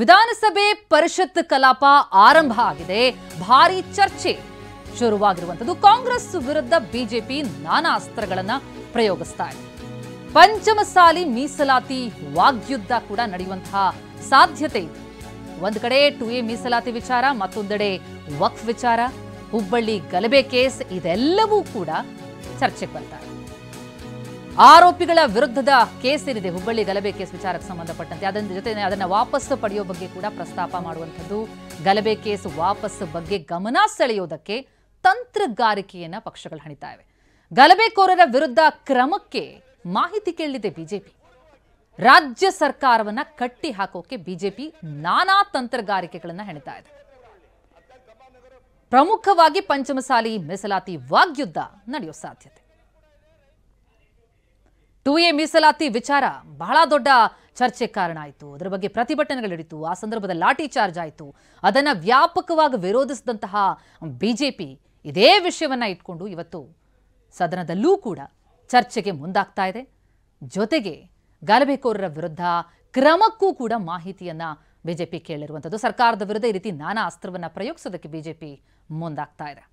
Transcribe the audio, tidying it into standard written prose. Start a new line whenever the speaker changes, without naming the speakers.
ವಿಧಾನಸಭೆ ಪರಿಷತ್ ಕಲಾಪ ಆರಂಭ ಆಗಿದೆ. ಭಾರಿ ಚರ್ಚೆ ಶುರುವಾಗಿರುವಂತದ್ದು. ಕಾಂಗ್ರೆಸ್ ವಿರುದ್ಧ ಬಿಜೆಪಿ ನಾನಾ ಅಸ್ತ್ರಗಳನ್ನ ಪ್ರಯೋಗಿಸ್ತಾ ಇದೆ. ಪಂಚಮಸಾಲಿ ಮೀಸಲಾತಿ ವಾಗ್ಯುದ್ಧ ಕೂಡ ನಡೆಯುವಂತಹ ಸಾಧ್ಯತೆ ಇದೆ. ಒಂದು ಕಡೆ 2A ಮೀಸಲಾತಿ ವಿಚಾರ, ಮತ್ತೊಂದೆಡೆ ವಕ್ಫ್ ವಿಚಾರ, ಹುಬ್ಬಳ್ಳಿ ಗಲಭೆ ಕೇಸ್, ಇದೆಲ್ಲವೂ ಕೂಡ ಚರ್ಚೆಗೆ ಬರ್ತಾ ಇದೆ. ಆರೋಪಿಗಳ ವಿರುದ್ಧದ ಕೇಸ್ ಏನಿದೆ, ಹುಬ್ಬಳ್ಳಿ ಗಲಭೆ ಕೇಸ್ ವಿಚಾರಕ್ಕೆ ಸಂಬಂಧಪಟ್ಟಂತೆ ಅದರ ಜೊತೆ ಅದನ್ನ ವಾಪಸ್ ಪಡೆಯೋ ಬಗ್ಗೆ ಕೂಡ ಪ್ರಸ್ತಾಪ ಮಾಡುವಂಥದ್ದು. ಗಲಭೆ ಕೇಸ್ ವಾಪಸ್ ಬಗ್ಗೆ ಗಮನ ಸೆಳೆಯೋದಕ್ಕೆ ತಂತ್ರಗಾರಿಕೆಯನ್ನ ಪಕ್ಷಗಳು ಹಣಿತಾ ಇವೆ. ಗಲಭೆಕೋರರ ವಿರುದ್ಧ ಕ್ರಮಕ್ಕೆ ಮಾಹಿತಿ ಕೇಳಿದೆ ಬಿಜೆಪಿ. ರಾಜ್ಯ ಸರ್ಕಾರವನ್ನ ಕಟ್ಟಿ ಹಾಕೋಕೆ ಬಿಜೆಪಿ ನಾನಾ ತಂತ್ರಗಾರಿಕೆಗಳನ್ನ ಹೆಣಿತಾ ಇದೆ. ಪ್ರಮುಖವಾಗಿ ಪಂಚಮಸಾಲಿ ಮೀಸಲಾತಿ ವಾಗ್ಯುದ್ಧ ನಡೆಯೋ ಸಾಧ್ಯತೆ. 2A ಮೀಸಲಾತಿ ವಿಚಾರ ಬಹಳ ದೊಡ್ಡ ಚರ್ಚೆ ಕಾರಣ ಆಯಿತು. ಅದರ ಬಗ್ಗೆ ಪ್ರತಿಭಟನೆಗಳು ನಡೀತು. ಆ ಸಂದರ್ಭದಲ್ಲಿ ಲಾಠಿ ಚಾರ್ಜ್ ಆಯಿತು. ಅದನ್ನ ವ್ಯಾಪಕವಾಗಿ ವಿರೋಧಿಸಿದಂತಹ ಬಿಜೆಪಿ ಇದೇ ವಿಷಯವನ್ನ ಇಟ್ಕೊಂಡು ಇವತ್ತು ಸದನದಲ್ಲೂ ಕೂಡ ಚರ್ಚೆಗೆ ಮುಂದಾಗ್ತಾ ಇದೆ. ಜೊತೆಗೆ ಗಲಭೆಕೋರರ ವಿರುದ್ಧ ಕ್ರಮಕ್ಕೂ ಕೂಡ ಮಾಹಿತಿಯನ್ನ ಬಿಜೆಪಿ ಕೇಳಿರುವಂಥದ್ದು. ಸರ್ಕಾರದ ವಿರುದ್ಧ ಈ ರೀತಿ ನಾನಾ ಅಸ್ತ್ರವನ್ನ ಪ್ರಯೋಗಿಸೋದಕ್ಕೆ ಬಿಜೆಪಿ ಮುಂದಾಗ್ತಾ ಇದೆ.